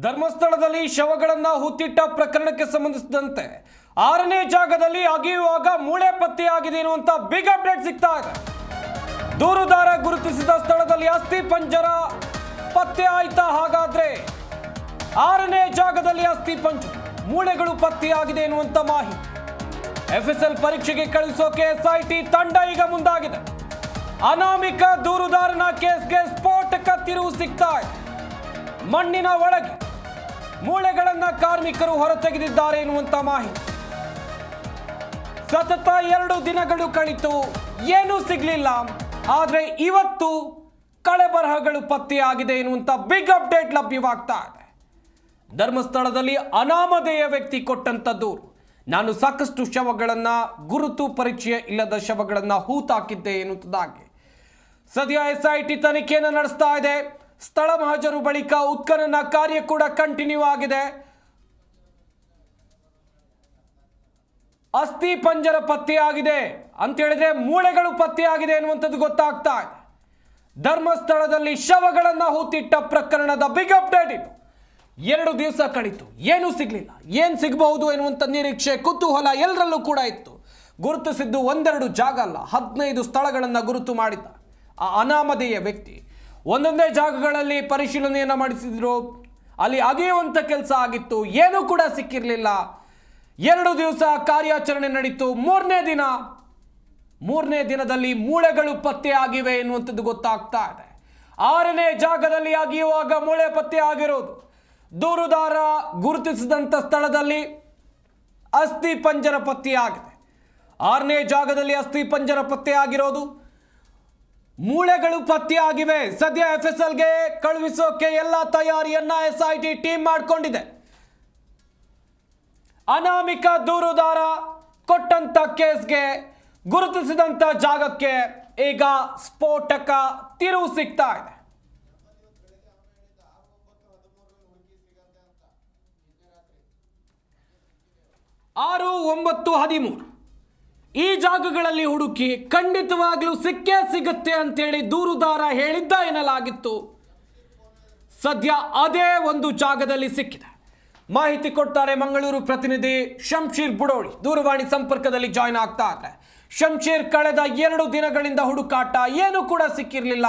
ಧರ್ಮಸ್ಥಳದಲ್ಲಿ ಶವಗಳನ್ನು ಹೂತಿಟ್ಟ ಪ್ರಕರಣಕ್ಕೆ ಸಂಬಂಧಿಸಿದಂತೆ 6ನೇ ಜಾಗದಲ್ಲಿ ಅಗೆಯುವಾಗ ಮೂಳೆ ಪತ್ತೆಯಾಗಿದೆ ಎನ್ನುವಂತ ಬಿಗ್ ಅಪ್ಡೇಟ್ ಸಿಗ್ತಾ ಇದೆ. ದೂರುದಾರ ಗುರುತಿಸಿದ ಸ್ಥಳದಲ್ಲಿ ಅಸ್ಥಿ ಪಂಜರ ಪತ್ತೆ ಆಯ್ತಾ? ಹಾಗಾದ್ರೆ 6ನೇ ಜಾಗದಲ್ಲಿ ಅಸ್ಥಿ ಪಂಜರ ಮೂಳೆಗಳು ಪತ್ತೆಯಾಗಿದೆ ಎನ್ನುವಂತ ಮಾಹಿತಿ. ಎಫ್ಎಸ್ಎಲ್ ಪರೀಕ್ಷೆಗೆ ಕಳುಹಿಸೋಕೆ ಎಸ್ಐಟಿ ತಂಡ ಈಗ ಮುಂದಾಗಿದೆ. ಅನಾಮಿಕ ದೂರುದಾರನ ಕೇಸ್ಗೆ ಸ್ಫೋಟಕ ತಿರುವು ಸಿಗ್ತಾ ಇದೆ. ಮಣ್ಣಿನ ಒಳಗೆ ಮೂಳೆಗಳನ್ನ ಕಾರ್ಮಿಕರು ಹೊರತೆಗೆದಿದ್ದಾರೆ ಎನ್ನುವಂತ ಮಾಹಿತಿ. ಸತತ 2 ದಿನಗಳು ಕಳಿತು, ಏನೂ ಸಿಗ್ಲಿಲ್ಲ. ಆದ್ರೆ ಇವತ್ತು ಕಳೆಬರಹಗಳು ಪತ್ತೆಯಾಗಿದೆ ಎನ್ನುವಂತ ಬಿಗ್ ಅಪ್ಡೇಟ್ ಲಭ್ಯವಾಗ್ತಾ ಇದೆ. ಧರ್ಮಸ್ಥಳದಲ್ಲಿ ಅನಾಮಧೇಯ ವ್ಯಕ್ತಿ ಕೊಟ್ಟಂತ ದೂರು, ನಾನು ಸಾಕಷ್ಟು ಶವಗಳನ್ನ ಗುರುತು ಪರಿಚಯ ಇಲ್ಲದ ಶವಗಳನ್ನ ಹೂತಾಕಿದ್ದೆ ಎನ್ನುವುದಾಗಿ ಸದ್ಯ ಎಸ್ಐಟಿ ತನಿಖೆಯನ್ನು ನಡೆಸ್ತಾ ಇದೆ. ಸ್ಥಳ ಮಹಜರು ಬಳಿಕ ಉತ್ಖನನ ಕಾರ್ಯ ಕೂಡ ಕಂಟಿನ್ಯೂ ಆಗಿದೆ. ಅಸ್ಥಿ ಪಂಜರ ಪತ್ತೆಯಾಗಿದೆ ಅಂತ ಹೇಳಿದ್ರೆ ಮೂಳೆಗಳು ಪತ್ತೆಯಾಗಿದೆ ಎನ್ನುವಂಥದ್ದು ಗೊತ್ತಾಗ್ತಾ ಇದೆ. ಧರ್ಮಸ್ಥಳದಲ್ಲಿ ಶವಗಳನ್ನ ಹೂತಿಟ್ಟ ಪ್ರಕರಣದ ಬಿಗ್ ಅಪ್ಡೇಟ್ ಇದು. 2 ದಿವಸ ಕಳಿತು, ಏನೂ ಸಿಗ್ಲಿಲ್ಲ. ಏನ್ ಸಿಗಬಹುದು ಎನ್ನುವಂಥ ನಿರೀಕ್ಷೆ, ಕುತೂಹಲ ಎಲ್ಲರಲ್ಲೂ ಕೂಡ ಇತ್ತು. ಗುರುತಿಸಿದ್ದು 1-2 ಜಾಗ ಅಲ್ಲ, 15 ಸ್ಥಳಗಳನ್ನು ಗುರುತು ಮಾಡಿದ್ದ ಆ ಅನಾಮಧೇಯ ವ್ಯಕ್ತಿ. ಒಂದೊಂದೇ ಜಾಗಗಳಲ್ಲಿ ಪರಿಶೀಲನೆಯನ್ನು ಮಾಡಿಸಿದ್ರು. ಅಲ್ಲಿ ಅಗೆಯುವಂಥ ಕೆಲಸ ಆಗಿತ್ತು, ಏನೂ ಕೂಡ ಸಿಕ್ಕಿರಲಿಲ್ಲ. 2 ದಿವಸ ಕಾರ್ಯಾಚರಣೆ ನಡೀತು. ಮೂರನೇ ದಿನದಲ್ಲಿ ಮೂಳೆಗಳು ಪತ್ತೆ ಆಗಿವೆ ಎನ್ನುವಂಥದ್ದು ಗೊತ್ತಾಗ್ತಾ ಇದೆ. 6ನೇ ಜಾಗದಲ್ಲಿ ಅಗೆಯುವಾಗ ಮೂಳೆ ಪತ್ತೆ ಆಗಿರೋದು. ದೂರುದಾರ ಗುರುತಿಸಿದಂಥ ಸ್ಥಳದಲ್ಲಿ ಅಸ್ಥಿ ಪಂಜರ ಪತ್ತೆಯಾಗಿದೆ. 6ನೇ ಜಾಗದಲ್ಲಿ ಅಸ್ಥಿ ಪಂಜರ ಪತ್ತೆಯಾಗಿರೋದು, ಮೂಳೆಗಳು ಪತ್ತೆಯಾಗಿವೆ. ಸದ್ಯ ಎಫ್ಎಸ್ಎಲ್ಗೆ ಕಳುಹಿಸೋಕೆ ಎಲ್ಲ ತಯಾರಿಯನ್ನ ಎಸ್ಐಟಿ ಟೀಮ್ ಮಾಡಿಕೊಂಡಿದೆ. ಅನಾಮಿಕ ದೂರುದಾರ ಕೊಟ್ಟಂತ ಕೇಸ್ಗೆ ಗುರುತಿಸಿದಂತ ಜಾಗಕ್ಕೆ ಈಗ ಸ್ಫೋಟಕ ತಿರುವು ಸಿಗ್ತಾ ಇದೆ. 6, 9, 13 ಈ ಜಾಗಗಳಲ್ಲಿ ಹುಡುಕಿ ಖಂಡಿತವಾಗ್ಲೂ ಸಿಕ್ಕೇ ಸಿಗುತ್ತೆ ಅಂತೇಳಿ ದೂರುದಾರ ಹೇಳಿದ್ದ ಎನ್ನಲಾಗಿತ್ತು. ಸದ್ಯ ಅದೇ ಒಂದು ಜಾಗದಲ್ಲಿ ಸಿಕ್ಕಿದೆ. ಮಾಹಿತಿ ಕೊಡ್ತಾರೆ ಮಂಗಳೂರು ಪ್ರತಿನಿಧಿ ಶಂಶೀರ್ ಬುಡೋಳಿ. ದೂರವಾಣಿ ಸಂಪರ್ಕದಲ್ಲಿ ಜಾಯ್ನ್ ಆಗ್ತಾ ಇದ್ದಾರೆ. ಶಂಶೀರ್, ಕಳೆದ 2 ದಿನಗಳಿಂದ ಹುಡುಕಾಟ, ಏನೂ ಕೂಡ ಸಿಕ್ಕಿರಲಿಲ್ಲ.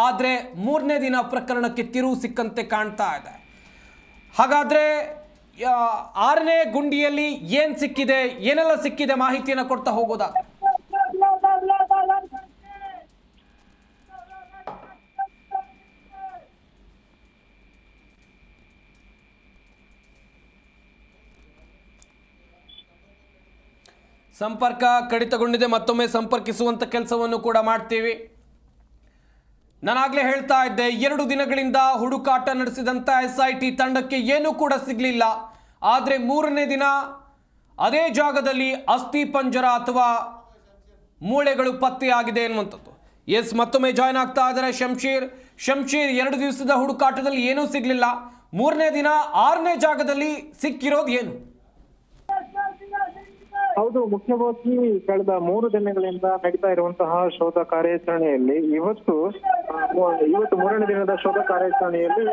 ಆದ್ರೆ 3ನೇ ದಿನ ಪ್ರಕರಣಕ್ಕೆ ತಿರುವು ಸಿಕ್ಕಂತೆ ಕಾಣ್ತಾ ಇದೆ. ಹಾಗಾದ್ರೆ 6ನೇ ಗುಂಡಿಯಲ್ಲಿ ಏನ್ ಸಿಕ್ಕಿದೆ, ಏನೆಲ್ಲ ಸಿಕ್ಕಿದೆ, ಮಾಹಿತಿಯನ್ನು ಕೊಡ್ತಾ ಹೋಗೋದಾ? ಸಂಪರ್ಕ ಕಡಿತಗೊಂಡಿದೆ, ಮತ್ತೊಮ್ಮೆ ಸಂಪರ್ಕಿಸುವಂತ ಕೆಲಸವನ್ನು ಕೂಡ ಮಾಡ್ತೀವಿ. ನಾನಾಗಲೇ ಹೇಳ್ತಾ ಇದ್ದೆ, 2 ದಿನಗಳಿಂದ ಹುಡುಕಾಟ ನಡೆಸಿದಂಥ ಎಸ್ಐಟಿ ತಂಡಕ್ಕೆ ಏನೂ ಕೂಡ ಸಿಗಲಿಲ್ಲ. ಆದರೆ 3ನೇ ದಿನ ಅದೇ ಜಾಗದಲ್ಲಿ ಅಸ್ಥಿ ಪಂಜರ ಅಥವಾ ಮೂಳೆಗಳು ಪತ್ತೆಯಾಗಿದೆ ಎನ್ನುವಂಥದ್ದು. ಮತ್ತೊಮ್ಮೆ ಜಾಯ್ನ್ ಆಗ್ತಾ ಇದ್ದಾರೆ ಶಂಶೀರ್. 2 ದಿವಸದ ಹುಡುಕಾಟದಲ್ಲಿ ಏನೂ ಸಿಗಲಿಲ್ಲ. 3ನೇ ದಿನ 6ನೇ ಜಾಗದಲ್ಲಿ ಸಿಕ್ಕಿರೋದು ಏನು? ಹೌದು, ಮುಖ್ಯವಾಗಿ ಕಳೆದ 3 ದಿನಗಳಿಂದ ನಡೀತಾ ಇರುವಂತಹ ಶೋಧ ಕಾರ್ಯಾಚರಣೆಯಲ್ಲಿ ಇವತ್ತು 3ನೇ ದಿನದ ಶೋಧ ಕಾರ್ಯಾಚರಣೆಯಲ್ಲಿ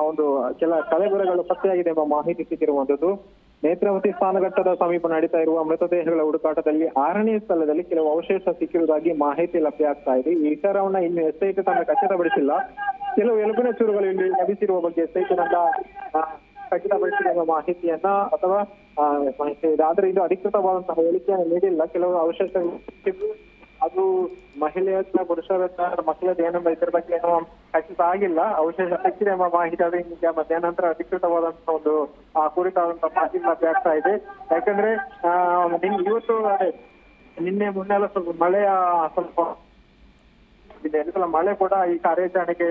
ಒಂದು ಕೆಲ ಕಳೆಬರಗಳು ಪತ್ತೆಯಾಗಿದೆ ಎಂಬ ಮಾಹಿತಿ ಸಿಕ್ಕಿರುವಂತದ್ದು. ನೇತ್ರಾವತಿ ಸ್ನಾನಘಟ್ಟದ ಸಮೀಪ ನಡೀತಾ ಇರುವ ಮೃತದೇಹಗಳ ಹುಡುಕಾಟದಲ್ಲಿ 6ನೇ ಸ್ಥಳದಲ್ಲಿ ಕೆಲವು ಅವಶೇಷ ಸಿಕ್ಕಿರುವುದಾಗಿ ಮಾಹಿತಿ ಲಭ್ಯ ಆಗ್ತಾ ಇದೆ. ಈ ವಿಚಾರವನ್ನ ಇನ್ನು ಎಸ್ಐಟಿ ತನ್ನ ಖಚಿತಪಡಿಸಿಲ್ಲ. ಕೆಲವು ಎಲುಬಿನ ಚೂರುಗಳು ಇಲ್ಲಿ ಲಭಿಸಿರುವ ಬಗ್ಗೆ ಎಸ್ಐಟಿ ತನ್ನ ಖಚಿತಪಡಿಸಿರುವ ಮಾಹಿತಿಯನ್ನ ಅಥವಾ ಆದ್ರೆ ಇದು ಅಧಿಕೃತವಾದಂತಹ ಹೇಳಿಕೆಯನ್ನು ನೀಡಿಲ್ಲ. ಕೆಲವು ಅವಶೇಷಗಳು ಅದು ಮಹಿಳೆಯತ್ನ ಪುರುಷರತ್ನ ಮಕ್ಕಳದ್ದು ಏನೆಂಬ ಇದ್ರ ಬಗ್ಗೆ ಏನೋ ಖಚಿತ ಆಗಿಲ್ಲ. ಅವಶೇಷ ಸಿಕ್ಕಿದೆ ಎಂಬ ಮಾಹಿತಿ ಅದು ಈಗ ಮಧ್ಯಾಹ್ನ ನಂತರ ಅಧಿಕೃತವಾದಂತಹ ಒಂದು ಕುರಿತಾದಂತಹ ಮಾಹಿತಿ ಲಭ್ಯ ಆಗ್ತಾ ಇದೆ. ಯಾಕಂದ್ರೆ ಇವತ್ತು ನಿನ್ನೆ ಮೊನ್ನೆಲ್ಲ ಸ್ವಲ್ಪ ಮಳೆ ಕೂಡ ಈ ಕಾರ್ಯಾಚರಣೆಗೆ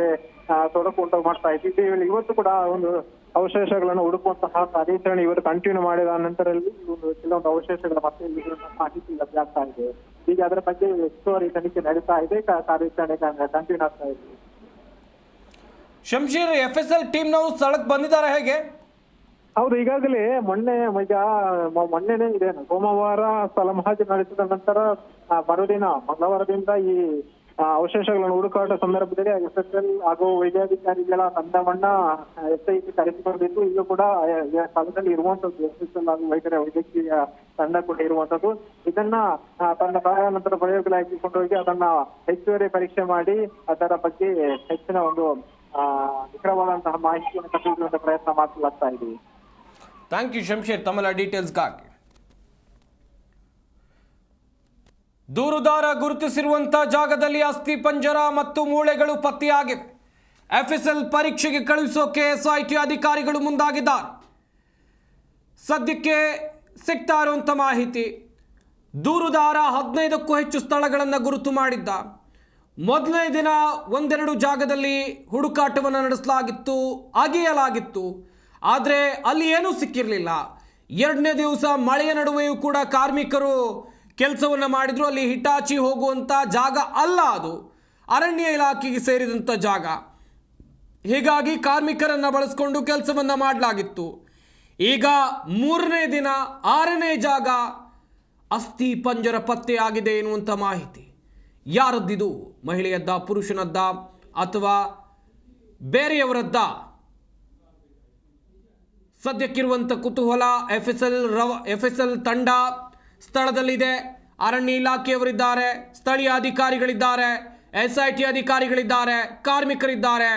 ತೊಡಕು ಉಂಟು ಮಾಡ್ತಾ ಇದ್ದಿದ್ದು. ಇವತ್ತು ಕೂಡ ಒಂದು ಅವಶೇಷಗಳನ್ನು ಹುಡುಕುವಂತಹ ಕಾರ್ಯಾಚರಣೆ ಇವತ್ತು ಕಂಟಿನ್ಯೂ ಮಾಡಿದ ನಂತರದಲ್ಲಿ ಕೆಲವೊಂದು ಅವಶೇಷಗಳ ಮತ್ತೆ ಮಾಹಿತಿ ಲಭ್ಯ ಆಗ್ತಾ ಇದೆ. ಈಗ ಅದರ ಬಗ್ಗೆ ಹೆಚ್ಚುವರಿ ತನಿಖೆ ನಡೀತಾ ಇದೆ, ಕಾರ್ಯಾಚರಣೆ ಕಂಟಿನ್ಯೂ ಆಗ್ತಾ ಇದೆ. ಶಂಶೀರ್, ಎಫ್ಎಸ್ಎಲ್ ಟೀಮ್ ನಾವು ಸ್ಥಳಕ್ಕೆ ಬಂದಿದ್ದಾರೆ ಹೇಗೆ? ಹೌದು, ಈಗಾಗಲೇ ಮೊನ್ನೆನೇ ಇದೆ. ಸೋಮವಾರ ಸ್ಥಳ ಮಹಾಜಿ ನಡೆಸಿದ ನಂತರ ಮರುದಿನ ಮಂಗಳವಾರದಿಂದ ಈ ಅವಶೇಷಗಳನ್ನು ಹುಡುಕಾಟ ಸಂದರ್ಭದಲ್ಲಿ SSL ಹಾಗೂ ವೈದ್ಯಾಧಿಕಾರಿಗಳ ತಂಡವನ್ನ SIT ಕರೆಸಿಕೊಂಡಿದ್ದು. ಈಗ ಕೂಡ ಸ್ಥಳದಲ್ಲಿ ಇರುವಂತದ್ದು SSL ಹಾಗೂ ವೈದ್ಯಕೀಯ ತಂಡ ಕೂಡ ಇರುವಂತದ್ದು. ಇದನ್ನ ತನ್ನ ಕಾರಣಾನಂತರ ಪ್ರಯೋಗದಲ್ಲಿ ಹಾಕಿಕೊಂಡು ಹೋಗಿ ಅದನ್ನ ಹೆಚ್ಚುವರಿ ಪರೀಕ್ಷೆ ಮಾಡಿ ಅದರ ಬಗ್ಗೆ ಹೆಚ್ಚಿನ ಒಂದು ನಿಖರವಾದಂತಹ ಮಾಹಿತಿಯನ್ನು ಕಸಿಯುವಂತ ಪ್ರಯತ್ನ ಮಾಡಲಾಗ್ತಾ ಇದೆ. ಥ್ಯಾಂಕ್ ಯು ಶಂಶೇರ್ ತಮ್ಮೆಲ್ಲ ಡೀಟೇಲ್ಸ್ಗಾಗಿ. ದೂರುದಾರ ಗುರುತಿಸಿರುವಂತಹ ಜಾಗದಲ್ಲಿ ಅಸ್ಥಿ ಪಂಜರ ಮತ್ತು ಮೂಳೆಗಳು ಪತ್ತೆಯಾಗಿವೆ. FSL ಪರೀಕ್ಷೆಗೆ ಕಳುಹಿಸೋಕೆ SIT ಅಧಿಕಾರಿಗಳು ಮುಂದಾಗಿದ್ದಾರೆ. ಸದ್ಯಕ್ಕೆ ಸಿಗ್ತಾ ಇರುವಂಥ ಮಾಹಿತಿ, ದೂರುದಾರ 15ಕ್ಕೂ ಹೆಚ್ಚು ಸ್ಥಳಗಳನ್ನು ಗುರುತು ಮಾಡಿದ್ದ. ಮೊದಲನೇ ದಿನ ಒಂದೆರಡು ಜಾಗದಲ್ಲಿ ಹುಡುಕಾಟವನ್ನು ನಡೆಸಲಾಗಿತ್ತು, ಅಗೆಯಲಾಗಿತ್ತು. ಆದರೆ ಅಲ್ಲಿ ಏನೂ ಸಿಕ್ಕಿರಲಿಲ್ಲ. ಎರಡನೇ ದಿವಸ ಮಳೆಯ ನಡುವೆಯೂ ಕೂಡ ಕಾರ್ಮಿಕರು ಕೆಲಸವನ್ನು ಮಾಡಿದ್ರು. ಅಲ್ಲಿ ಹಿಟಾಚಿ ಹೋಗುವಂಥ ಜಾಗ ಅಲ್ಲ, ಅದು ಅರಣ್ಯ ಇಲಾಖೆಗೆ ಸೇರಿದಂಥ ಜಾಗ. ಹೀಗಾಗಿ ಕಾರ್ಮಿಕರನ್ನು ಬಳಸ್ಕೊಂಡು ಕೆಲಸವನ್ನು ಮಾಡಲಾಗಿತ್ತು. ಈಗ ಮೂರನೇ ದಿನ 6ನೇ ಜಾಗ ಅಸ್ಥಿ ಪಂಜರ ಪತ್ತೆಯಾಗಿದೆ ಎನ್ನುವಂಥ ಮಾಹಿತಿ. ಯಾರದ್ದಿದು? ಮಹಿಳೆಯದ್ದ, ಪುರುಷನದ್ದ ಅಥವಾ ಬೇರೆಯವರದ್ದ? ಸದ್ಯಕ್ಕಿರುವಂಥ ಕುತೂಹಲ. FSL ತಂಡ ಸ್ಥಳದಲ್ಲಿದೆ, ಅರಣ್ಯ ಇಲಾಖೆಯವರಿದ್ದಾರೆ, ಸ್ಥಳೀಯ ಅಧಿಕಾರಿಗಳಿದ್ದಾರೆ, SIT ಅಧಿಕಾರಿಗಳಿದ್ದಾರೆ, ಕಾರ್ಮಿಕರಿದ್ದಾರೆ.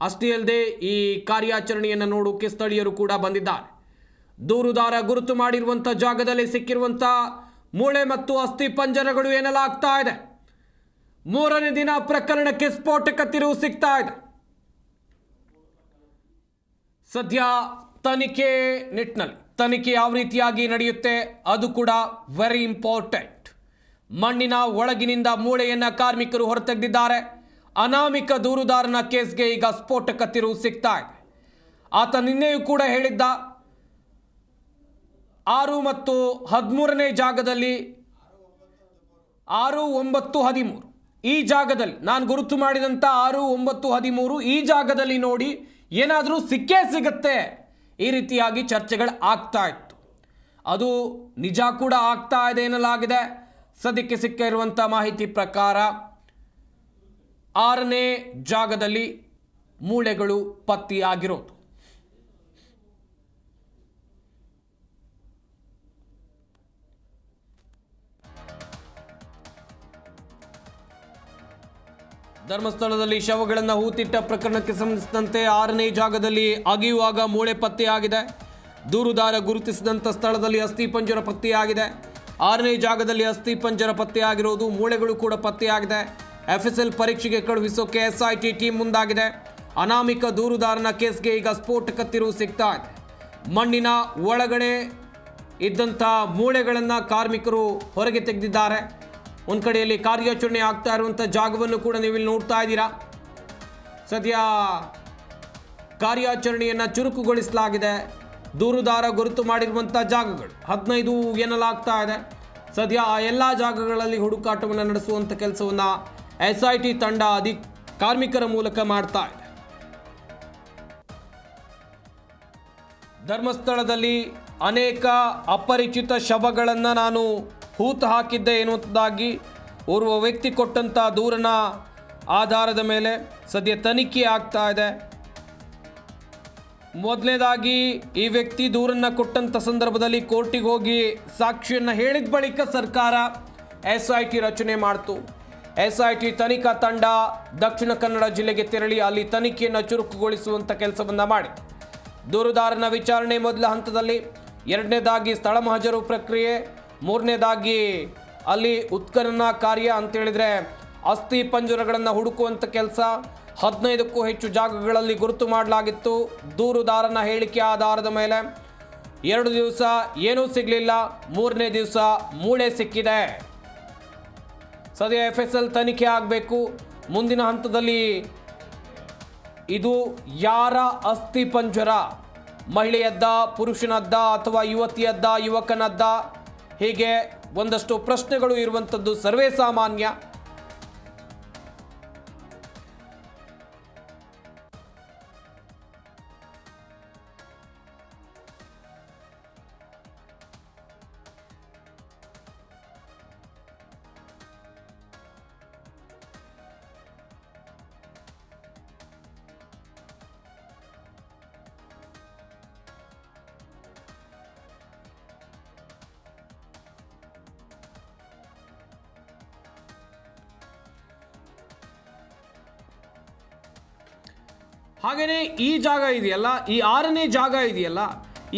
ಅಷ್ಟೇ ಅಲ್ಲದೆ ಈ ಕಾರ್ಯಾಚರಣೆಯನ್ನು ನೋಡೋಕೆ ಸ್ಥಳೀಯರು ಕೂಡ ಬಂದಿದ್ದಾರೆ. ದೂರುದಾರ ಗುರುತು ಮಾಡಿರುವಂಥ ಜಾಗದಲ್ಲಿ ಸಿಕ್ಕಿರುವಂಥ ಮೂಳೆ ಮತ್ತು ಅಸ್ಥಿ ಪಂಜರಗಳು ಎನ್ನಲಾಗ್ತಾ ಇದೆ. ಮೂರನೇ ದಿನ ಪ್ರಕರಣಕ್ಕೆ ಸ್ಫೋಟಕ ತಿರುವು ಸಿಗ್ತಾ ಇದೆ. ಸದ್ಯ ತನಿಖೆ ನಿಟ್ಟಿನಲ್ಲಿ ತನಿಖೆ ಯಾವ ರೀತಿಯಾಗಿ ನಡೆಯುತ್ತೆ ಅದು ಕೂಡ ವೆರಿ ಇಂಪಾರ್ಟೆಂಟ್. ಮಣ್ಣಿನ ಒಳಗಿನಿಂದ ಮೂಳೆಯನ್ನು ಕಾರ್ಮಿಕರು ಹೊರತೆಗೆದಿದ್ದಾರೆ. ಅನಾಮಿಕ ದೂರುದಾರನ ಕೇಸ್ಗೆ ಈಗ ಸ್ಫೋಟಕ ತಿರುವು ಸಿಗ್ತಾ ಇದೆ. ಆತ ನಿನ್ನೆಯೂ ಕೂಡ ಹೇಳಿದ್ದ 6 ಮತ್ತು 13ನೇ ಜಾಗದಲ್ಲಿ 6, 9, 13 ಈ ಜಾಗದಲ್ಲಿ ನಾನು ಗುರುತು ಮಾಡಿದಂಥ 6, 9, 13 ಈ ಜಾಗದಲ್ಲಿ ನೋಡಿ ಏನಾದರೂ ಸಿಕ್ಕೇ ಸಿಗುತ್ತೆ, ಈ ರೀತಿಯಾಗಿ ಚರ್ಚೆಗಳು ಆಗ್ತಾ ಇತ್ತು. ಅದು ನಿಜ ಕೂಡ ಆಗ್ತಾ ಇದೆ ಎನ್ನಲಾಗಿದೆ. ಸದ್ಯಕ್ಕೆ ಸಿಕ್ಕ ಇರುವಂಥ ಮಾಹಿತಿ ಪ್ರಕಾರ 6ನೇ ಜಾಗದಲ್ಲಿ ಮೂಳೆಗಳು ಪತ್ತೆಯಾಗಿರೋದು. ಧರ್ಮಸ್ಥಳದಲ್ಲಿ ಶವಗಳನ್ನು ಹೂತಿಟ್ಟ ಪ್ರಕರಣಕ್ಕೆ ಸಂಬಂಧಿಸಿದಂತೆ 6ನೇ ಜಾಗದಲ್ಲಿ ಅಗೆಯುವಾಗ ಮೂಳೆ ಪತ್ತೆಯಾಗಿದೆ. ದೂರುದಾರ ಗುರುತಿಸಿದಂಥ ಸ್ಥಳದಲ್ಲಿ ಅಸ್ಥಿ ಪಂಜರ ಪತ್ತೆಯಾಗಿದೆ. 6ನೇ ಜಾಗದಲ್ಲಿ ಅಸ್ಥಿ ಪಂಜರ ಪತ್ತೆಯಾಗಿರೋದು, ಮೂಳೆಗಳು ಕೂಡ ಪತ್ತೆಯಾಗಿದೆ. FSL ಪರೀಕ್ಷೆಗೆ ಕಳುಹಿಸೋಕೆ SIT ಟೀಮ್ ಮುಂದಾಗಿದೆ. ಅನಾಮಿಕ ದೂರುದಾರನ ಕೇಸ್ಗೆ ಈಗ ಸ್ಫೋಟಕ ತಿರುವು ಸಿಗ್ತಾ ಇದೆ. ಮಣ್ಣಿನ ಒಳಗಡೆ ಇದ್ದಂಥ ಮೂಳೆಗಳನ್ನು ಕಾರ್ಮಿಕರು ಹೊರಗೆ ತೆಗೆದಿದ್ದಾರೆ. ಒಂದು ಕಡೆಯಲ್ಲಿ ಕಾರ್ಯಾಚರಣೆ ಆಗ್ತಾ ಇರುವಂಥ ಜಾಗವನ್ನು ಕೂಡ ನೀವಿಲ್ಲಿ ನೋಡ್ತಾ ಇದ್ದೀರಾ. ಸದ್ಯ ಕಾರ್ಯಾಚರಣೆಯನ್ನು ಚುರುಕುಗೊಳಿಸಲಾಗಿದೆ. ದೂರುದಾರ ಗುರುತು ಮಾಡಿರುವಂಥ ಜಾಗಗಳು 15 ಎನ್ನಲಾಗ್ತಾ ಇದೆ. ಸದ್ಯ ಆ ಎಲ್ಲ ಜಾಗಗಳಲ್ಲಿ ಹುಡುಕಾಟವನ್ನು ನಡೆಸುವಂಥ ಕೆಲಸವನ್ನು SIT ತಂಡ ಕಾರ್ಮಿಕರ ಮೂಲಕ ಮಾಡ್ತಾ ಇದೆ. ಧರ್ಮಸ್ಥಳದಲ್ಲಿ ಅನೇಕ ಅಪರಿಚಿತ ಶವಗಳನ್ನು ನಾನು ಹೂತು ಹಾಕಿದ್ದೆ ಎನ್ನುವುದಾಗಿ ಓರ್ವ ವ್ಯಕ್ತಿ ಕೊಟ್ಟಂಥ ದೂರನ ಆಧಾರದ ಮೇಲೆ ಸದ್ಯ ತನಿಖೆ ಆಗ್ತಾ ಇದೆ. ಮೊದಲನೇದಾಗಿ ಈ ವ್ಯಕ್ತಿ ದೂರನ್ನು ಕೊಟ್ಟಂಥ ಸಂದರ್ಭದಲ್ಲಿ ಕೋರ್ಟಿಗೆ ಹೋಗಿ ಸಾಕ್ಷಿಯನ್ನು ಹೇಳಿದ ಬಳಿಕ ಸರ್ಕಾರ SIT ರಚನೆ ಮಾಡಿತು. SIT ತನಿಖಾ ತಂಡ ದಕ್ಷಿಣ ಕನ್ನಡ ಜಿಲ್ಲೆಗೆ ತೆರಳಿ ಅಲ್ಲಿ ತನಿಖೆಯನ್ನು ಚುರುಕುಗೊಳಿಸುವಂಥ ಕೆಲಸವನ್ನು ಮಾಡಿ ದೂರುದಾರನ ವಿಚಾರಣೆ ಮೊದಲ ಹಂತದಲ್ಲಿ, ಎರಡನೇದಾಗಿ ಸ್ಥಳ ಮಹಜರು ಪ್ರಕ್ರಿಯೆ, ಮೂರನೇದಾಗಿ ಅಲ್ಲಿ ಉತ್ಖನನ ಕಾರ್ಯ ಅಂತೇಳಿದರೆ ಅಸ್ಥಿ ಪಂಜರಗಳನ್ನು ಹುಡುಕುವಂಥ ಕೆಲಸ. 15ಕ್ಕೂ ಹೆಚ್ಚು ಜಾಗಗಳಲ್ಲಿ ಗುರುತು ಮಾಡಲಾಗಿತ್ತು. ದೂರುದಾರನ ಹೇಳಿಕೆ ಆಧಾರದ ಮೇಲೆ 2 ದಿವಸ ಏನೂ ಸಿಗಲಿಲ್ಲ, 3ನೇ ದಿವಸ ಮೂಳೆ ಸಿಕ್ಕಿದೆ. ಸದ್ಯ FSL ತನಿಖೆ ಆಗಬೇಕು. ಮುಂದಿನ ಹಂತದಲ್ಲಿ ಇದು ಯಾರ ಅಸ್ಥಿ ಪಂಜರ, ಮಹಿಳೆಯದ್ದ, ಪುರುಷನದ್ದ ಅಥವಾ ಯುವತಿಯದ್ದ, ಯುವಕನದ್ದ, ಹೀಗೆ ಒಂದಷ್ಟು ಪ್ರಶ್ನೆಗಳು ಇರುವಂಥದ್ದು ಸರ್ವೇ ಸಾಮಾನ್ಯ. ಹಾಗೆಯೇ ಈ ಜಾಗ ಇದೆಯಲ್ಲ, ಈ 6ನೇ ಜಾಗ ಇದೆಯಲ್ಲ,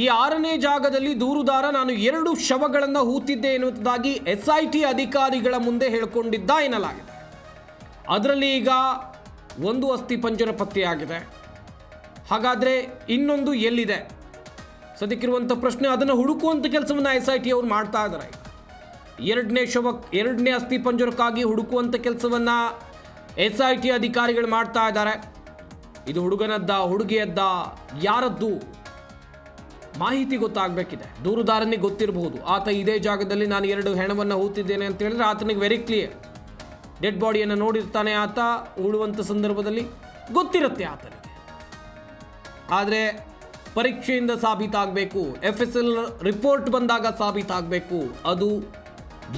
ಈ 6ನೇ ಜಾಗದಲ್ಲಿ ದೂರುದಾರ ನಾನು 2 ಶವಗಳನ್ನು ಹೂತಿದ್ದೆ ಎನ್ನುವುದಾಗಿ SIT ಅಧಿಕಾರಿಗಳ ಮುಂದೆ ಹೇಳಿಕೊಂಡಿದ್ದ ಎನ್ನಲಾಗಿದೆ. ಅದರಲ್ಲಿ ಈಗ 1 ಅಸ್ಥಿಪಂಜರ ಪತ್ತೆಯಾಗಿದೆ. ಹಾಗಾದರೆ ಇನ್ನೊಂದು ಎಲ್ಲಿದೆ ಸದ್ಯಕ್ಕಿರುವಂಥ ಪ್ರಶ್ನೆ. ಅದನ್ನು ಹುಡುಕುವಂಥ ಕೆಲಸವನ್ನು SIT ಅವರು ಮಾಡ್ತಾ ಇದ್ದಾರೆ. 2ನೇ ಅಸ್ಥಿಪಂಜರಕ್ಕಾಗಿ ಹುಡುಕುವಂಥ ಕೆಲಸವನ್ನು SIT ಅಧಿಕಾರಿಗಳು ಮಾಡ್ತಾ ಇದ್ದಾರೆ. ಇದು ಹುಡುಗನದ್ದ, ಹುಡುಗಿಯದ್ದ, ಯಾರದ್ದು ಮಾಹಿತಿ ಗೊತ್ತಾಗಬೇಕಿದೆ. ದೂರುದಾರನಿಗೆ ಗೊತ್ತಿರಬಹುದು, ಆತ ಇದೇ ಜಾಗದಲ್ಲಿ ನಾನು 2 ಹೆಣವನ್ನು ಹೂತಿದ್ದೇನೆ ಅಂತ ಹೇಳಿದ್ರೆ ಆತನಿಗೆ ವೆರಿ ಕ್ಲಿಯರ್. ಡೆಡ್ ಬಾಡಿಯನ್ನು ನೋಡಿರ್ತಾನೆ ಆತ, ಉಳುವಂಥ ಸಂದರ್ಭದಲ್ಲಿ ಗೊತ್ತಿರುತ್ತೆ ಆತನಿಗೆ. ಆದರೆ ಪರೀಕ್ಷೆಯಿಂದ ಸಾಬೀತಾಗಬೇಕು, FSL ರಿಪೋರ್ಟ್ ಬಂದಾಗ ಸಾಬೀತಾಗಬೇಕು ಅದು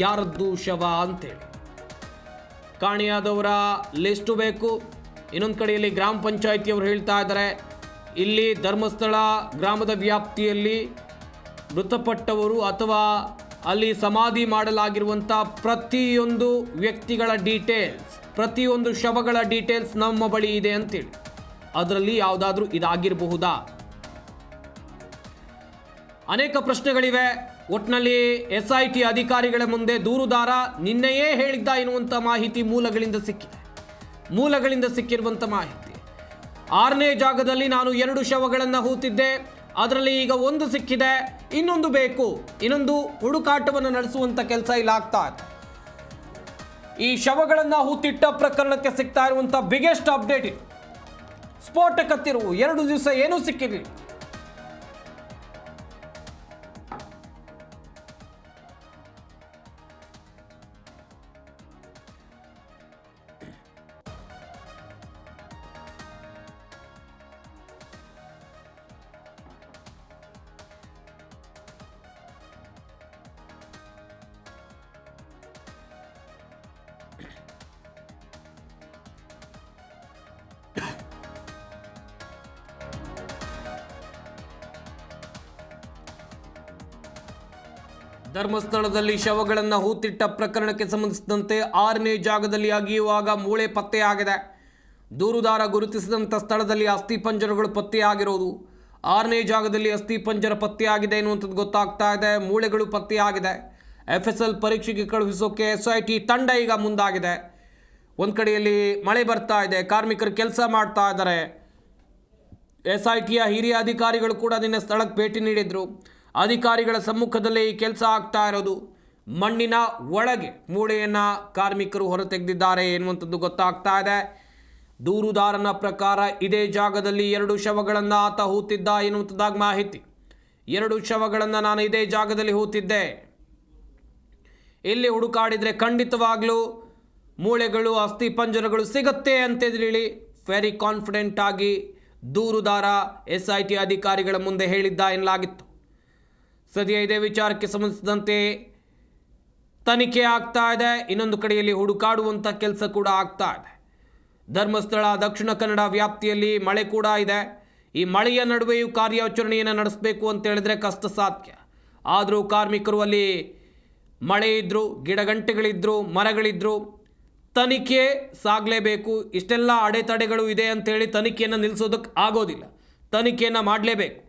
ಯಾರದ್ದು ಶವ ಅಂತೇಳಿ. ಕಾಣೆಯಾದವರ ಲಿಸ್ಟು ಬೇಕು. ಇನ್ನೊಂದು ಕಡೆಯಲ್ಲಿ ಗ್ರಾಮ ಪಂಚಾಯಿತಿಯವರು ಹೇಳ್ತಾ ಇದ್ದಾರೆ, ಇಲ್ಲಿ ಧರ್ಮಸ್ಥಳ ಗ್ರಾಮದ ವ್ಯಾಪ್ತಿಯಲ್ಲಿ ಮೃತಪಟ್ಟವರು ಅಥವಾ ಅಲ್ಲಿ ಸಮಾಧಿ ಮಾಡಲಾಗಿರುವಂಥ ಪ್ರತಿಯೊಂದು ವ್ಯಕ್ತಿಗಳ ಡೀಟೇಲ್ಸ್, ಪ್ರತಿಯೊಂದು ಶವಗಳ ಡೀಟೇಲ್ಸ್ ನಮ್ಮ ಬಳಿ ಇದೆ ಅಂತೇಳಿ. ಅದರಲ್ಲಿ ಯಾವುದಾದ್ರೂ ಇದಾಗಿರಬಹುದಾ? ಅನೇಕ ಪ್ರಶ್ನೆಗಳಿವೆ. ಒಟ್ಟಿನಲ್ಲಿ SIT ಅಧಿಕಾರಿಗಳ ಮುಂದೆ ದೂರುದಾರ ನಿನ್ನೆಯೇ ಹೇಳಿದ್ದ ಎನ್ನುವಂಥ ಮಾಹಿತಿ ಮೂಲಗಳಿಂದ ಸಿಕ್ಕಿರುವಂಥ ಮಾಹಿತಿ. 6ನೇ ಜಾಗದಲ್ಲಿ ನಾನು 2 ಶವಗಳನ್ನು ಹೂತಿದ್ದೆ, ಅದರಲ್ಲಿ ಈಗ 1 ಸಿಕ್ಕಿದೆ, ಇನ್ನೊಂದು ಬೇಕು. ಇನ್ನೊಂದು ಹುಡುಕಾಟವನ್ನು ನಡೆಸುವಂಥ ಕೆಲಸ ಇಲ್ಲಿ ಆಗ್ತಾ ಇದೆ. ಈ ಶವಗಳನ್ನು ಹೂತಿಟ್ಟ ಪ್ರಕರಣಕ್ಕೆ ಸಿಗ್ತಾ ಇರುವಂಥ ಬಿಗ್ಗೆಸ್ಟ್ ಅಪ್ಡೇಟ್ ಇದು. ಸ್ಫೋಟಕ ತಿರುವು. 2 ದಿವಸ ಏನೂ ಸಿಕ್ಕಿರಲಿಲ್ಲ. ಧರ್ಮಸ್ಥಳದಲ್ಲಿ ಶವಗಳನ್ನು ಹೂತಿಟ್ಟ ಪ್ರಕರಣಕ್ಕೆ ಸಂಬಂಧಿಸಿದಂತೆ 6ನೇ ಜಾಗದಲ್ಲಿ ಅಗಿಯುವಾಗ ಮೂಳೆ ಪತ್ತೆಯಾಗಿದೆ. ದೂರುದಾರ ಗುರುತಿಸಿದಂಥ ಸ್ಥಳದಲ್ಲಿ ಅಸ್ಥಿಪಂಜರಗಳು ಪತ್ತೆಯಾಗಿರೋದು. 6ನೇ ಜಾಗದಲ್ಲಿ ಅಸ್ಥಿಪಂಜರ ಪತ್ತೆಯಾಗಿದೆ ಎನ್ನುವಂಥದ್ದು ಗೊತ್ತಾಗ್ತಾ ಇದೆ. ಮೂಳೆಗಳು ಪತ್ತೆಯಾಗಿದೆ. FSL ಪರೀಕ್ಷೆಗೆ ಕಳುಹಿಸೋಕೆ SIT ತಂಡ ಈಗ ಮುಂದಾಗಿದೆ. ಒಂದು ಕಡೆಯಲ್ಲಿ ಮಳೆ ಬರ್ತಾ ಇದೆ, ಕಾರ್ಮಿಕರು ಕೆಲಸ ಮಾಡ್ತಾ ಇದ್ದಾರೆ. SITಯ ಹಿರಿಯ ಅಧಿಕಾರಿಗಳು ಕೂಡ ನಿನ್ನೆ ಸ್ಥಳಕ್ಕೆ ಭೇಟಿ ನೀಡಿದರು. ಅಧಿಕಾರಿಗಳ ಸಮ್ಮುಖದಲ್ಲೇ ಈ ಕೆಲಸ ಆಗ್ತಾ ಇರೋದು. ಮಣ್ಣಿನ ಒಳಗೆ ಮೂಳೆಯನ್ನು ಕಾರ್ಮಿಕರು ಹೊರತೆಗೆದಿದ್ದಾರೆ ಎನ್ನುವಂಥದ್ದು ಗೊತ್ತಾಗ್ತಾ ಇದೆ. ದೂರುದಾರನ ಪ್ರಕಾರ ಇದೇ ಜಾಗದಲ್ಲಿ 2 ಶವಗಳನ್ನು ಆತ ಹೂತಿದ್ದ ಎನ್ನುವಂಥದ್ದಾಗಿ ಮಾಹಿತಿ. 2 ಶವಗಳನ್ನು ನಾನು ಇದೇ ಜಾಗದಲ್ಲಿ ಹೂತಿದ್ದೆ, ಇಲ್ಲಿ ಹುಡುಕಾಡಿದರೆ ಖಂಡಿತವಾಗ್ಲೂ ಮೂಳೆಗಳು, ಅಸ್ಥಿಪಂಜರಗಳು ಸಿಗುತ್ತೆ ಅಂತೇಳಿ ವೆರಿ ಕಾನ್ಫಿಡೆಂಟ್ ಆಗಿ ದೂರುದಾರ SIT ಅಧಿಕಾರಿಗಳ ಮುಂದೆ ಹೇಳಿದ್ದ ಎನ್ನಲಾಗಿತ್ತು. ಸದ್ಯ ಇದೇ ವಿಚಾರಕ್ಕೆ ಸಂಬಂಧಿಸಿದಂತೆ ತನಿಖೆ ಆಗ್ತಾ ಇದೆ. ಇನ್ನೊಂದು ಕಡೆಯಲ್ಲಿ ಹುಡುಕಾಡುವಂಥ ಕೆಲಸ ಕೂಡ ಆಗ್ತಾ ಇದೆ. ಧರ್ಮಸ್ಥಳ ದಕ್ಷಿಣ ಕನ್ನಡ ವ್ಯಾಪ್ತಿಯಲ್ಲಿ ಮಳೆ ಕೂಡ ಇದೆ. ಈ ಮಳೆಯ ನಡುವೆಯೂ ಕಾರ್ಯಾಚರಣೆಯನ್ನು ನಡೆಸಬೇಕು ಅಂತ ಹೇಳಿದ್ರೆ ಕಷ್ಟ ಸಾಧ್ಯ. ಆದರೂ ಕಾರ್ಮಿಕರು ಅಲ್ಲಿ ಮಳೆ ಇದ್ದರು, ಗಿಡಗಂಟೆಗಳಿದ್ದರು, ಮರಗಳಿದ್ದರು, ತನಿಖೆ ಸಾಗಲೇಬೇಕು. ಇಷ್ಟೆಲ್ಲ ಅಡೆತಡೆಗಳು ಇದೆ ಅಂತೇಳಿ ತನಿಖೆಯನ್ನು ನಿಲ್ಲಿಸೋದಕ್ಕೆ ಆಗೋದಿಲ್ಲ. ತನಿಖೆಯನ್ನು ಮಾಡಲೇಬೇಕು,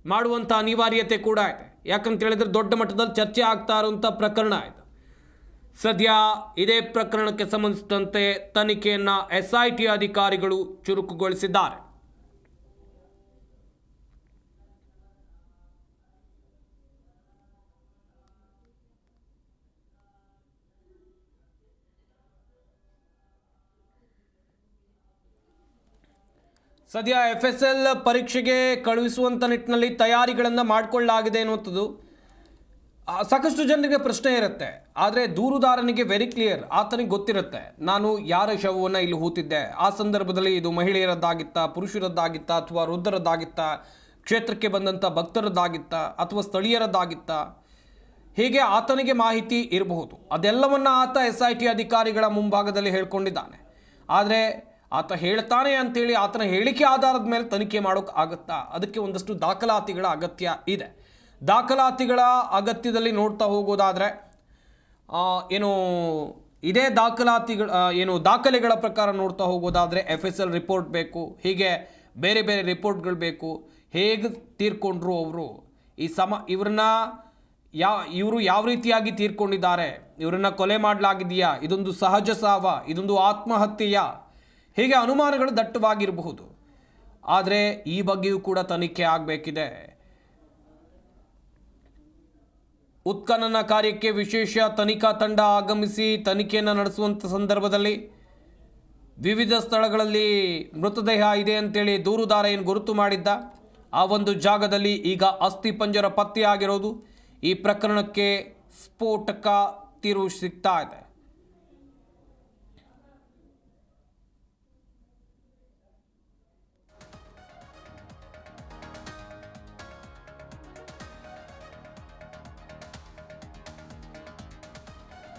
ಮಾಡುವಂಥ ಅನಿವಾರ್ಯತೆ ಕೂಡ ಇದೆ. ಯಾಕಂತ ಹೇಳಿದ್ರೆ ದೊಡ್ಡ ಮಟ್ಟದಲ್ಲಿ ಚರ್ಚೆ ಆಗ್ತಾ ಇರುವಂಥ ಪ್ರಕರಣ ಇದು. ಸದ್ಯ ಇದೇ ಪ್ರಕರಣಕ್ಕೆ ಸಂಬಂಧಿಸಿದಂತೆ ತನಿಖೆಯನ್ನು SIT ಅಧಿಕಾರಿಗಳು ಚುರುಕುಗೊಳಿಸಿದ್ದಾರೆ. ಸದ್ಯ FSL ಪರೀಕ್ಷೆಗೆ ಕಳುಹಿಸುವಂಥ ನಿಟ್ಟಿನಲ್ಲಿ ತಯಾರಿಗಳನ್ನು ಮಾಡಿಕೊಳ್ಳಲಾಗಿದೆ ಎನ್ನುವಂಥದ್ದು ಸಾಕಷ್ಟು ಜನರಿಗೆ ಪ್ರಶ್ನೆ ಇರುತ್ತೆ. ಆದರೆ ದೂರುದಾರನಿಗೆ ವೆರಿ ಕ್ಲಿಯರ್, ಆತನಿಗೆ ಗೊತ್ತಿರುತ್ತೆ ನಾನು ಯಾರ ಶವವನ್ನು ಇಲ್ಲಿ ಹೂತಿದ್ದೆ, ಆ ಸಂದರ್ಭದಲ್ಲಿ ಇದು ಮಹಿಳೆಯರದ್ದಾಗಿತ್ತಾ, ಪುರುಷರದ್ದಾಗಿತ್ತಾ, ಅಥವಾ ವೃದ್ಧರದ್ದಾಗಿತ್ತಾ, ಕ್ಷೇತ್ರಕ್ಕೆ ಬಂದಂಥ ಭಕ್ತರದ್ದಾಗಿತ್ತಾ, ಅಥವಾ ಸ್ಥಳೀಯರದ್ದಾಗಿತ್ತಾ, ಹೀಗೆ ಆತನಿಗೆ ಮಾಹಿತಿ ಇರಬಹುದು. ಅದೆಲ್ಲವನ್ನು ಆತ SIT ಅಧಿಕಾರಿಗಳ ಮುಂಭಾಗದಲ್ಲಿ ಹೇಳ್ಕೊಂಡಿದ್ದಾನೆ. ಆದರೆ ಆತ ಹೇಳ್ತಾನೆ ಅಂಥೇಳಿ ಆತನ ಹೇಳಿಕೆ ಆಧಾರದ ಮೇಲೆ ತನಿಖೆ ಮಾಡೋಕ್ಕೆ ಆಗುತ್ತಾ? ಅದಕ್ಕೆ ಒಂದಷ್ಟು ದಾಖಲಾತಿಗಳ ಅಗತ್ಯ ಇದೆ. ದಾಖಲಾತಿಗಳ ಅಗತ್ಯದಲ್ಲಿ ನೋಡ್ತಾ ಹೋಗೋದಾದರೆ ಏನು ಇದೇ ದಾಖಲೆಗಳ ಪ್ರಕಾರ ನೋಡ್ತಾ ಹೋಗೋದಾದರೆ FSL ರಿಪೋರ್ಟ್ ಬೇಕು, ಹೀಗೆ ಬೇರೆ ಬೇರೆ ರಿಪೋರ್ಟ್ಗಳು ಬೇಕು. ಹೇಗೆ ತೀರ್ಕೊಂಡ್ರು ಅವರು, ಇವರು ಯಾವ ರೀತಿಯಾಗಿ ತೀರ್ಕೊಂಡಿದ್ದಾರೆ, ಇವರನ್ನ ಕೊಲೆ ಮಾಡಲಾಗಿದೆಯಾ, ಇದೊಂದು ಸಹಜ ಸಾವ, ಇದೊಂದು ಆತ್ಮಹತ್ಯೆಯ, ಹೀಗೆ ಅನುಮಾನಗಳು ದಟ್ಟವಾಗಿರಬಹುದು. ಆದರೆ ಈ ಬಗ್ಗೆಯೂ ಕೂಡ ತನಿಖೆ ಆಗಬೇಕಿದೆ. ಉತ್ಖನನ ಕಾರ್ಯಕ್ಕೆ ವಿಶೇಷ ತನಿಖಾ ತಂಡ ಆಗಮಿಸಿ ತನಿಖೆಯನ್ನು ನಡೆಸುವಂಥ ಸಂದರ್ಭದಲ್ಲಿ ವಿವಿಧ ಸ್ಥಳಗಳಲ್ಲಿ ಮೃತದೇಹ ಇದೆ ಅಂತೇಳಿ ದೂರುದಾರ ಏನು ಗುರುತು ಮಾಡಿದ್ದ ಆ ಒಂದು ಜಾಗದಲ್ಲಿ ಈಗ ಅಸ್ಥಿಪಂಜರ ಪತ್ತೆಯಾಗಿರೋದು ಈ ಪ್ರಕರಣಕ್ಕೆ ಸ್ಫೋಟಕ ತಿರುವು ಸಿಗ್ತಾ ಇದೆ.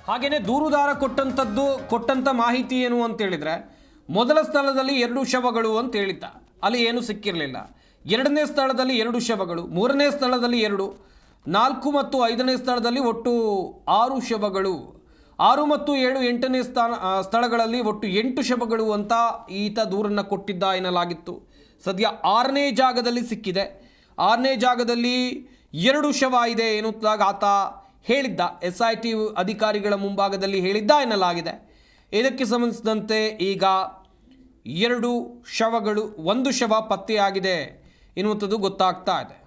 ಹಾಗೆಯೇ ದೂರುದಾರ ಕೊಟ್ಟಂಥ ಮಾಹಿತಿ ಏನು ಅಂತೇಳಿದರೆ, ಮೊದಲ ಸ್ಥಳದಲ್ಲಿ 2 ಶವಗಳು ಅಂತ ಹೇಳಿದ್ದ, ಅಲ್ಲಿ ಏನೂ ಸಿಕ್ಕಿರಲಿಲ್ಲ. 2ನೇ ಸ್ಥಳದಲ್ಲಿ 2 ಶವಗಳು, 3ನೇ ಸ್ಥಳದಲ್ಲಿ 2, 4 ಮತ್ತು 5ನೇ ಸ್ಥಳದಲ್ಲಿ ಒಟ್ಟು 6 ಶವಗಳು, 6 ಮತ್ತು 7, 8ನೇ ಸ್ಥಳಗಳಲ್ಲಿ ಒಟ್ಟು 8 ಶವಗಳು ಅಂತ ಈತ ದೂರನ್ನು ಕೊಟ್ಟಿದ್ದ ಎನ್ನಲಾಗಿತ್ತು. ಸದ್ಯ 6ನೇ ಜಾಗದಲ್ಲಿ ಸಿಕ್ಕಿದೆ. 6ನೇ ಜಾಗದಲ್ಲಿ 2 ಶವ ಇದೆ ಎನ್ನುತ್ತಾಗ ಆತ ಹೇಳಿದ್ದ, SIT ಅಧಿಕಾರಿಗಳ ಮುಂಭಾಗದಲ್ಲಿ ಹೇಳಿದ್ದ ಎನ್ನಲಾಗಿದೆ. ಇದಕ್ಕೆ ಸಂಬಂಧಿಸಿದಂತೆ ಈಗ 2 ಶವಗಳು, 1 ಶವ ಪತ್ತೆಯಾಗಿದೆ ಎನ್ನುವಂಥದ್ದು ಗೊತ್ತಾಗ್ತಾ ಇದೆ.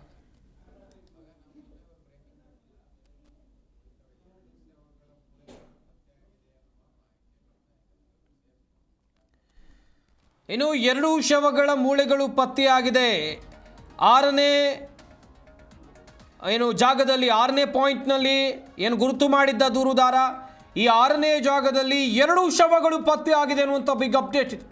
ಇನ್ನು 2 ಶವಗಳ ಮೂಳೆಗಳು ಪತ್ತೆಯಾಗಿದೆ. 6ನೇ ಜಾಗದಲ್ಲಿ 6ನೇ ಪಾಯಿಂಟ್ನಲ್ಲಿ ಏನು ಗುರುತು ಮಾಡಿದ್ದ ದೂರುದಾರ, ಈ 6ನೇ ಜಾಗದಲ್ಲಿ 2 ಶವಗಳು ಪತ್ತೆಯಾಗಿದೆ ಅನ್ನುವಂಥ ಬಿಗ್ ಅಪ್ಡೇಟ್ ಇದೆ.